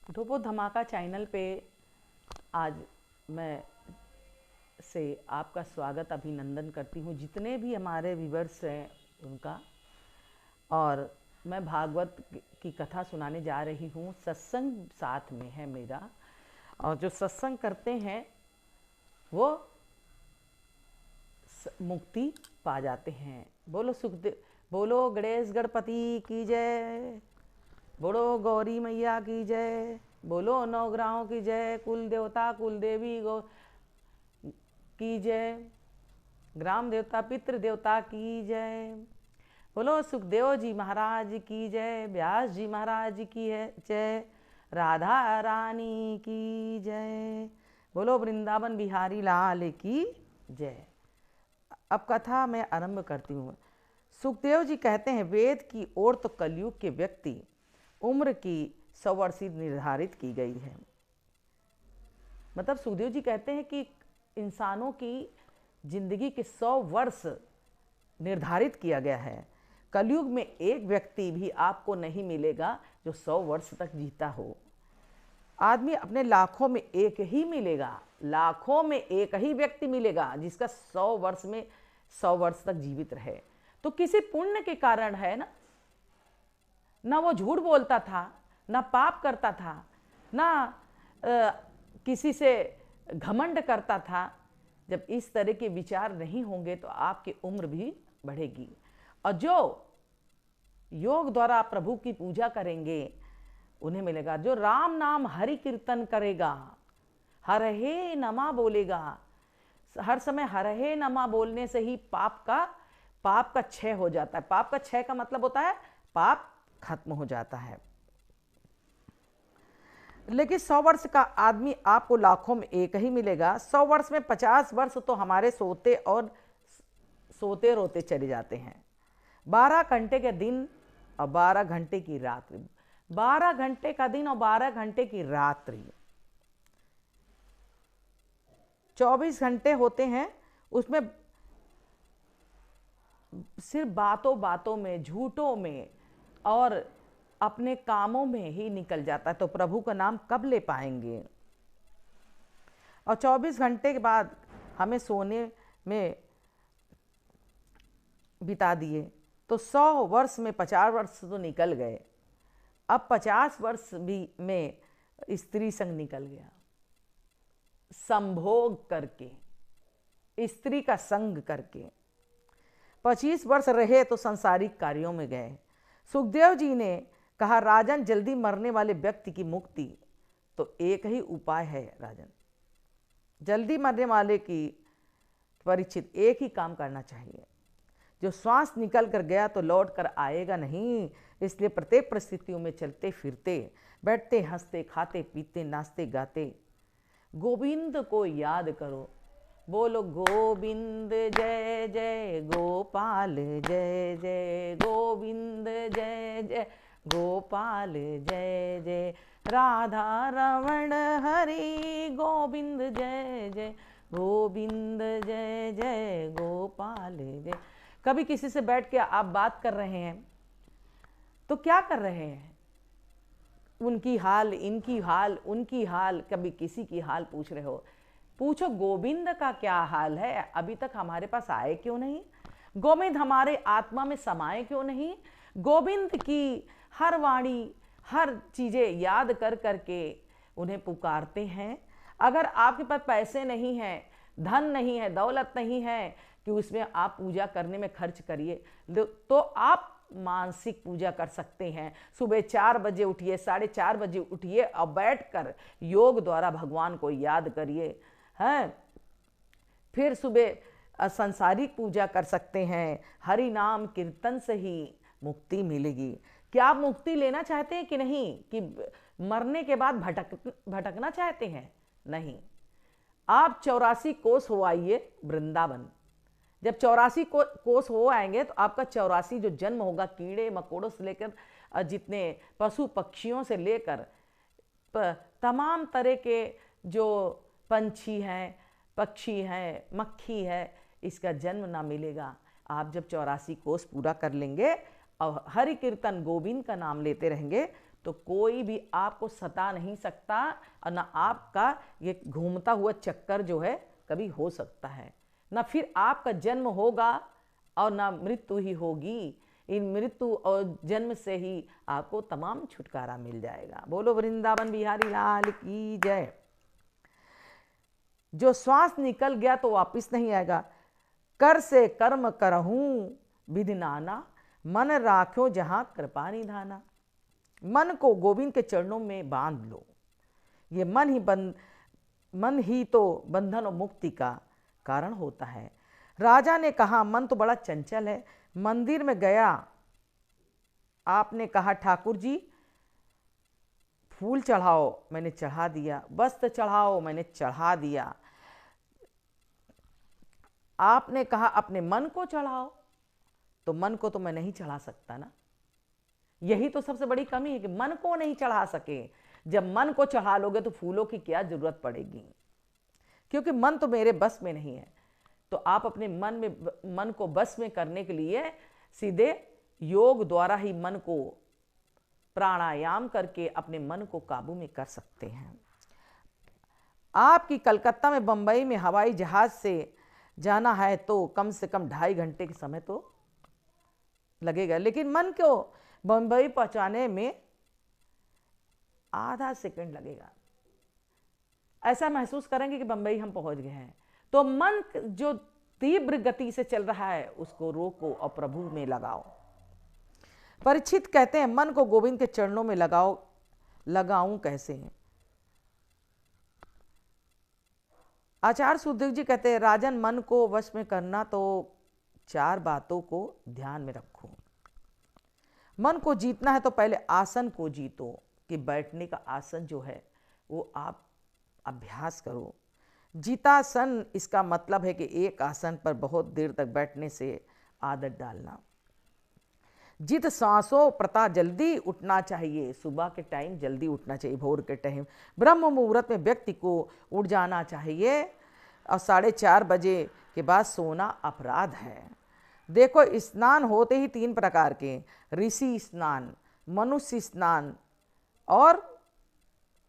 ठोपो धमाका चैनल पे आज मैं से आपका स्वागत अभिनंदन करती हूँ। जितने भी हमारे व्यूवर्स हैं उनका, और मैं भागवत की कथा सुनाने जा रही हूँ। सत्संग साथ में है मेरा, और जो सत्संग करते हैं वो मुक्ति पा जाते हैं। बोलो सुखदेव, बोलो गणेश गणपति की जय, बोलो गौरी मैया की जय, बोलो नवग्रहों की जय, कुल देवता कुल देवी गौ की जय, ग्राम देवता पितृ देवता की जय। बोलो सुखदेव जी महाराज की जय, व्यास जी महाराज की है जय, राधा रानी की जय, बोलो वृंदावन बिहारी लाल की जय। अब कथा मैं आरंभ करती हूँ। सुखदेव जी कहते हैं, वेद की ओर तो कलयुग के व्यक्ति उम्र की 100 वर्ष निर्धारित की गई है। मतलब सुखदेव जी कहते हैं कि इंसानों की जिंदगी के 100 वर्ष निर्धारित किया गया है। कलयुग में एक व्यक्ति भी आपको नहीं मिलेगा जो 100 वर्ष तक जीता हो। आदमी अपने लाखों में एक ही मिलेगा, लाखों में एक ही व्यक्ति मिलेगा जिसका 100 वर्ष में 100 वर्ष तक जीवित रहे। तो किसी पुण्य के कारण है ना वो झूठ बोलता था, ना पाप करता था, ना किसी से घमंड करता था। जब इस तरह के विचार नहीं होंगे तो आपकी उम्र भी बढ़ेगी। और जो योग द्वारा प्रभु की पूजा करेंगे उन्हें मिलेगा। जो राम नाम हरि कीर्तन करेगा, हर हे नमा बोलेगा, हर समय हर हे नमा बोलने से ही पाप का क्षय हो जाता है। पाप का क्षय का मतलब होता है पाप खत्म हो जाता है। लेकिन 100 वर्ष का आदमी आपको लाखों में एक ही मिलेगा। 100 वर्ष में 50 वर्ष तो हमारे सोते रोते चले जाते हैं। 12 घंटे के दिन और 12 घंटे की रात्रि, 12 घंटे का दिन और 12 घंटे की रात्रि, 24 घंटे होते हैं। उसमें सिर्फ बातों बातों में, झूठों में और अपने कामों में ही निकल जाता है। तो प्रभु का नाम कब ले पाएंगे? और 24 घंटे के बाद हमें सोने में बिता दिए तो 100 वर्ष में 50 वर्ष तो निकल गए। अब 50 वर्ष भी में स्त्री संग निकल गया, संभोग करके, स्त्री का संग करके। 25 वर्ष रहे तो संसारिक कार्यों में गए। सुखदेव जी ने कहा, राजन जल्दी मरने वाले व्यक्ति की मुक्ति तो एक ही उपाय है। राजन, जल्दी मरने वाले की परीक्षित एक ही काम करना चाहिए। जो श्वास निकल कर गया तो लौट कर आएगा नहीं। इसलिए प्रत्येक परिस्थितियों में चलते फिरते, बैठते, हंसते, खाते, पीते, नाचते, गाते गोविंद को याद करो। बोलो गोविंद जय जय गोपाल जय जय, गोविंद जय जय गोपाल जय जय, राधा रमण हरि गोविंद जय जय, गोविंद जय जय गोपाल जय। कभी किसी से बैठ के आप बात कर रहे हैं तो क्या कर रहे हैं? उनकी हाल, इनकी हाल, उनकी हाल, कभी किसी की हाल पूछ रहे हो। पूछो गोविंद का क्या हाल है, अभी तक हमारे पास आए क्यों नहीं? गोविंद हमारे आत्मा में समाये क्यों नहीं? गोविंद की हर वाणी, हर चीज़ें याद कर करके उन्हें पुकारते हैं। अगर आपके पास पैसे नहीं हैं, धन नहीं है, दौलत नहीं है कि उसमें आप पूजा करने में खर्च करिए, तो आप मानसिक पूजा कर सकते हैं। सुबह 4 बजे उठिए, 4:30 बजे उठिए और बैठकर योग द्वारा भगवान को याद करिए हैं। फिर सुबह संसारिक पूजा कर सकते हैं। हरि नाम कीर्तन से ही मुक्ति मिलेगी। क्या आप मुक्ति लेना चाहते हैं कि नहीं? कि मरने के बाद भटकना चाहते हैं? नहीं। आप 84 कोस हो आइए वृंदावन। जब 84 कोस हो आएंगे तो आपका 84 जो जन्म होगा, कीड़े मकोड़ों से लेकर जितने पशु पक्षियों से लेकर तमाम तरह के जो पंछी हैं, पक्षी हैं, मक्खी है, इसका जन्म ना मिलेगा। आप जब 84 कोस पूरा कर लेंगे और हरि कीर्तन गोविंद का नाम लेते रहेंगे तो कोई भी आपको सता नहीं सकता, और ना आपका ये घूमता हुआ चक्कर जो है कभी हो सकता है, ना फिर आपका जन्म होगा और ना मृत्यु ही होगी। इन मृत्यु और जन्म से ही आपको तमाम छुटकारा मिल जाएगा। बोलो वृंदावन बिहारी लाल की जय। जो श्वास निकल गया तो वापिस नहीं आएगा। कर से कर्म करहूं विधि नाना, मन राख्यो जहां कृपा निधाना। मन को गोविंद के चरणों में बांध लो। ये मन ही तो बंधन और मुक्ति का कारण होता है। राजा ने कहा मन तो बड़ा चंचल है। मंदिर में गया, आपने कहा ठाकुर जी फूल चढ़ाओ, मैंने चढ़ा दिया। वस्त्र चढ़ाओ, मैंने चढ़ा दिया। आपने कहा अपने मन को चढ़ाओ, तो मन को तो मैं नहीं चढ़ा सकता ना। यही तो सबसे बड़ी कमी है कि मन को नहीं चढ़ा सके। जब मन को चढ़ा लोगे तो फूलों की क्या जरूरत पड़ेगी, क्योंकि मन तो मेरे बस में नहीं है। तो आप अपने मन को बस में करने के लिए सीधे योग द्वारा ही मन को प्राणायाम करके अपने मन को काबू में कर सकते हैं। आपकी कलकत्ता में बंबई में हवाई जहाज से जाना है तो कम से कम 2.5 घंटे के समय तो लगेगा, लेकिन मन को बंबई पहुंचाने में आधा सेकंड लगेगा। ऐसा महसूस करेंगे कि बंबई हम पहुंच गए हैं। तो मन जो तीव्र गति से चल रहा है उसको रोको और प्रभु में लगाओ। परीक्षित कहते हैं मन को गोविंद के चरणों में लगाओ। लगाऊं कैसे? आचार्य सुखदेव जी कहते हैं राजन मन को वश में करना तो 4 बातों को ध्यान में रखो। मन को जीतना है तो पहले आसन को जीतो, कि बैठने का आसन जो है वो आप अभ्यास करो। जीतासन इसका मतलब है कि एक आसन पर बहुत देर तक बैठने से आदत डालना। जित सांसों प्रता जल्दी उठना चाहिए। सुबह के टाइम जल्दी उठना चाहिए, भोर के टाइम ब्रह्म मुहूर्त में व्यक्ति को उठ जाना चाहिए और 4:30 बजे के बाद सोना अपराध है। देखो स्नान होते ही 3 प्रकार के, ऋषि स्नान, मनुष्य स्नान और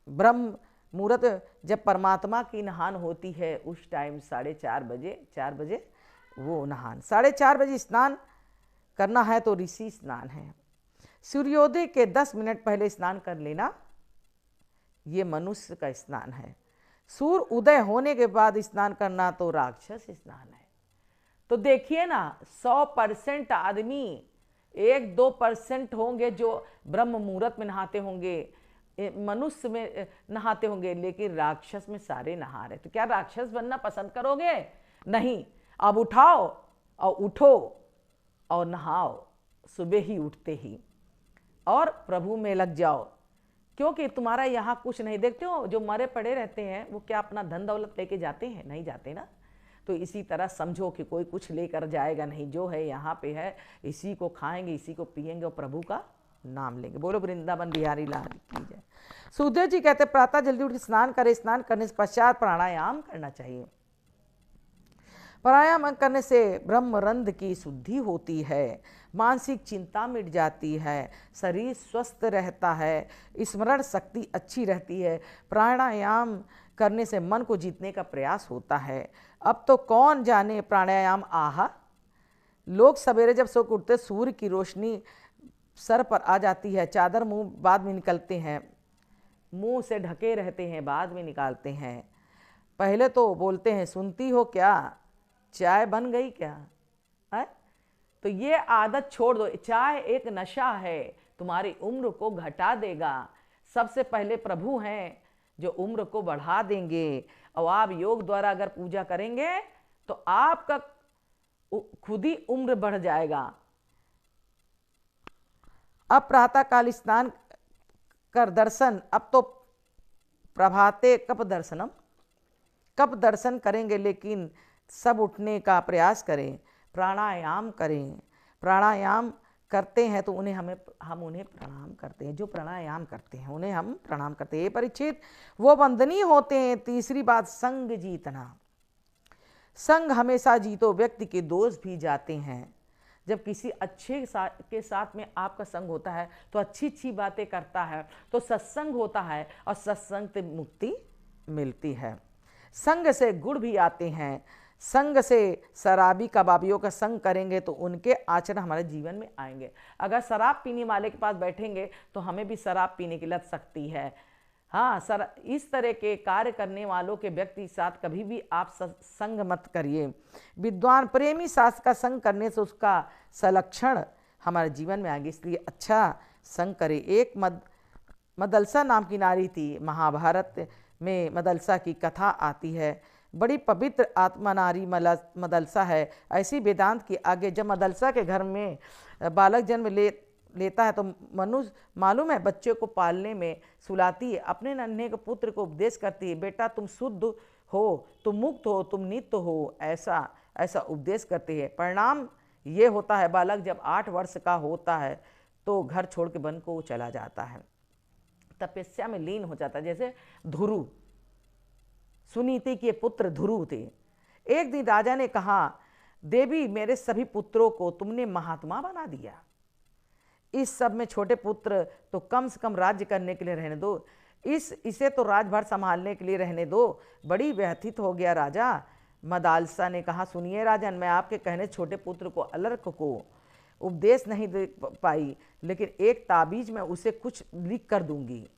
ब्रह्म मुहूर्त। जब परमात्मा की नहान होती है उस टाइम 4:30 बजे 4 बजे वो नहान। 4:30 बजे स्नान करना है तो ऋषि स्नान है। सूर्योदय के 10 मिनट पहले स्नान कर लेना, ये मनुष्य का स्नान है। सूर्य उदय होने के बाद स्नान करना तो राक्षस स्नान है। तो देखिए ना, 100% आदमी 1-2% होंगे जो ब्रह्म मुहूर्त में नहाते होंगे, मनुष्य में नहाते होंगे, लेकिन राक्षस में सारे नहा रहे। तो क्या राक्षस बनना पसंद करोगे? नहीं। अब उठाओ और उठो और नहाओ सुबह ही उठते ही, और प्रभु में लग जाओ, क्योंकि तुम्हारा यहाँ कुछ नहीं। देखते हो जो मरे पड़े रहते हैं वो क्या अपना धन दौलत लेके जाते हैं? नहीं जाते ना। तो इसी तरह समझो कि कोई कुछ लेकर जाएगा नहीं। जो है यहाँ पे है, इसी को खाएंगे, इसी को पिएंगे और प्रभु का नाम लेंगे। बोलो वृंदावन बिहारी लाल की जय। सुखदेव जी कहते प्रातः जल्दी उठ के स्नान करें। स्नान करने से पश्चात प्राणायाम करना चाहिए। प्राणायाम करने से ब्रह्मरंध्र की शुद्धि होती है, मानसिक चिंता मिट जाती है, शरीर स्वस्थ रहता है, स्मरण शक्ति अच्छी रहती है। प्राणायाम करने से मन को जीतने का प्रयास होता है। अब तो कौन जाने प्राणायाम आहा। लोग सवेरे जब सो के उठते सूर्य की रोशनी सर पर आ जाती है, चादर मुंह बाद में निकलते हैं, मुंह से ढके रहते हैं, बाद में निकालते हैं। पहले तो बोलते हैं सुनती हो क्या, चाय बन गई क्या है? तो ये आदत छोड़ दो। चाय एक नशा है, तुम्हारी उम्र को घटा देगा। सबसे पहले प्रभु हैं जो उम्र को बढ़ा देंगे, और आप योग द्वारा अगर पूजा करेंगे तो आपका खुद ही उम्र बढ़ जाएगा। अब प्रातःकाल स्नान कर दर्शन, अब तो प्रभाते कब दर्शनम, कब दर्शन करेंगे, लेकिन सब उठने का प्रयास करें, प्राणायाम करें। प्राणायाम करते हैं तो हम उन्हें प्रणाम करते हैं। जो प्राणायाम करते हैं उन्हें हम प्रणाम करते हैं। ये परीक्षित वो वंदनीय होते हैं। तीसरी बात, संग जीतना। संग हमेशा जीतो, व्यक्ति के दोष भी जाते हैं। जब किसी अच्छे के साथ में आपका संग होता है तो अच्छी अच्छी बातें करता है, तो सत्संग होता है और सत्संग से मुक्ति मिलती है। संग से गुण भी आते हैं। संग से शराबी कबाबियों का संग करेंगे तो उनके आचरण हमारे जीवन में आएंगे। अगर शराब पीने वाले के पास बैठेंगे तो हमें भी शराब पीने की लत सकती है। हाँ सर, इस तरह के कार्य करने वालों के व्यक्ति के साथ कभी भी आप संग मत करिए। विद्वान प्रेमी शास्त्र का संग करने से उसका संलक्षण हमारे जीवन में आएंगे, इसलिए अच्छा संग करें। एक मदलसा नाम की नारी थी। महाभारत में मदलसा की कथा आती है। बड़ी पवित्र आत्मा नारी मदलसा है। ऐसी वेदांत की आगे जब मदलसा के घर में बालक जन्म लेता है तो मनुष्य मालूम है बच्चे को पालने में सुलाती है, अपने नन्हे के पुत्र को उपदेश करती है, बेटा तुम शुद्ध हो, तुम मुक्त हो, तुम नित्य हो, ऐसा ऐसा उपदेश करती है। परिणाम ये होता है बालक जब 8 वर्ष का होता है तो घर छोड़ के वन को चला जाता है, तपस्या में लीन हो जाता है। जैसे ध्रुव, सुनीति के पुत्र ध्रुव थे। एक दिन राजा ने कहा, देवी मेरे सभी पुत्रों को तुमने महात्मा बना दिया, इस सब में छोटे पुत्र तो कम से कम राज्य करने के लिए रहने दो, इसे तो राजभर संभालने के लिए रहने दो। बड़ी व्यथित हो गया राजा। मदालसा ने कहा, सुनिए राजन, मैं आपके कहने छोटे पुत्र को अलर्क को उपदेश नहीं दे पाई, लेकिन एक ताबीज में उसे कुछ लिख कर दूंगी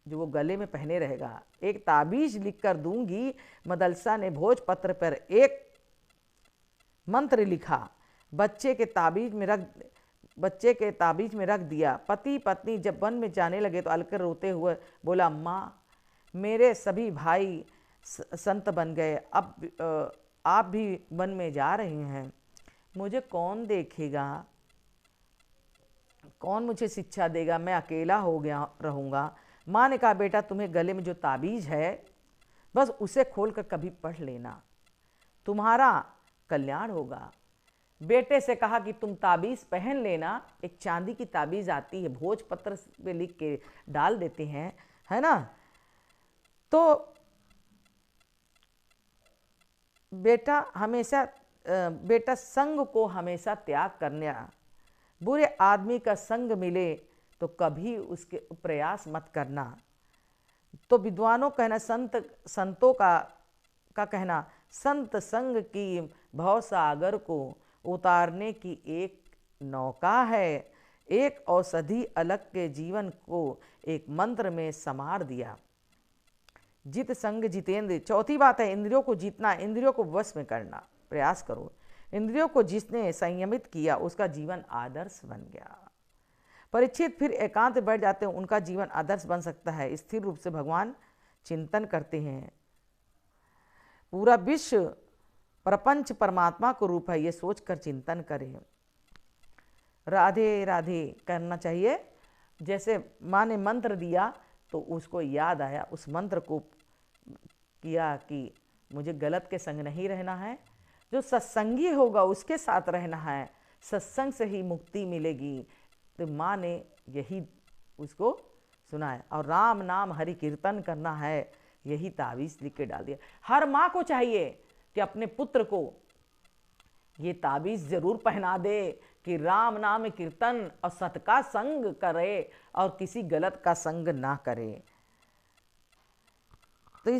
जो वो गले में पहने रहेगा। एक ताबीज लिख कर दूंगी। मदलसा ने भोजपत्र पर एक मंत्र लिखा, बच्चे के ताबीज में रख दिया। पति पत्नी जब वन में जाने लगे तो अलकर रोते हुए बोला, माँ मेरे सभी भाई संत बन गए, अब आप भी वन में जा रही हैं, मुझे कौन देखेगा, कौन मुझे शिक्षा देगा, मैं अकेला हो गया रहूँगा। माँ ने कहा, बेटा तुम्हें गले में जो ताबीज है बस उसे खोलकर कभी पढ़ लेना, तुम्हारा कल्याण होगा। बेटे से कहा कि तुम ताबीज पहन लेना। एक चांदी की ताबीज आती है, भोजपत्र पे लिख के डाल देते हैं, है ना। तो बेटा संग को हमेशा त्याग करना। बुरे आदमी का संग मिले तो कभी उसके प्रयास मत करना। तो विद्वानों कहना, संतों का कहना, संत संग की भवसागर को उतारने की एक नौका है। एक औषधि अलग के जीवन को एक मंत्र में समार दिया। जित संग जितेंद्र। चौथी बात है इंद्रियों को जीतना, इंद्रियों को वश में करना प्रयास करो। इंद्रियों को जिसने संयमित किया उसका जीवन आदर्श बन गया। परीक्षित फिर एकांत बैठ जाते हैं, उनका जीवन आदर्श बन सकता है। स्थिर रूप से भगवान चिंतन करते हैं। पूरा विश्व प्रपंच परमात्मा को रूप है, ये सोचकर चिंतन करें। राधे राधे करना चाहिए। जैसे माँ ने मंत्र दिया तो उसको याद आया, उस मंत्र को किया कि मुझे गलत के संग नहीं रहना है, जो सत्संगी होगा उसके साथ रहना है, सत्संग से ही मुक्ति मिलेगी। तो माँ ने यही उसको सुनाया। और राम नाम हरि कीर्तन करना है, यही ताबीज़ लिख के डाल दिया। हर माँ को चाहिए कि अपने पुत्र को ये ताबीज़ जरूर पहना दे कि राम नाम कीर्तन और सत का संग करे और किसी गलत का संग ना करे। तो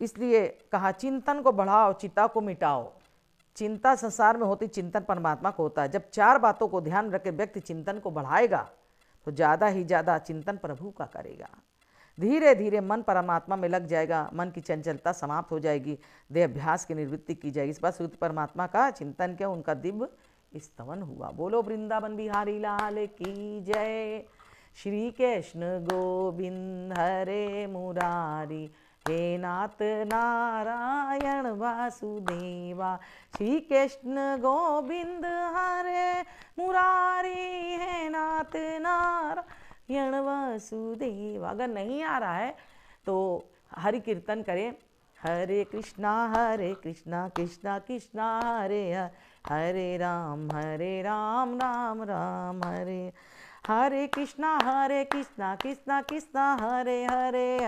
इसलिए कहा, चिंतन को बढ़ाओ, चिता को मिटाओ। चिंता संसार में होती, चिंतन परमात्मा को होता है। जब 4 बातों को ध्यान रखे व्यक्ति चिंतन को बढ़ाएगा तो ज़्यादा ही ज़्यादा चिंतन प्रभु का करेगा। धीरे धीरे मन परमात्मा में लग जाएगा, मन की चंचलता समाप्त हो जाएगी, देह अभ्यास की निवृत्ति की जाएगी। इस बात शुद्ध परमात्मा का चिंतन किया, उनका दिव्य स्तवन हुआ। बोलो वृंदावन बिहारी लाल की जय। श्री कृष्ण गोविंद हरे मुरारी, हे नाथ नारायण वासुदेवा। श्री कृष्ण गोविंद हरे मुरारी, हे नाथ नारायण वासुदेवा। अगर नहीं आ रहा है तो हरि कीर्तन करें, हरे कृष्णा कृष्णा कृष्णा हरे हरे, हरे राम राम राम हरे हरे, कृष्णा कृष्णा कृष्णा हरे हरे,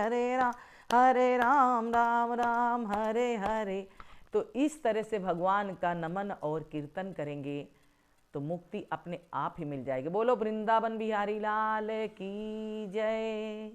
हरे राम राम हरे हरे। तो इस तरह से भगवान का नमन और कीर्तन करेंगे तो मुक्ति अपने आप ही मिल जाएगी। बोलो वृंदावन बिहारी लाल की जय।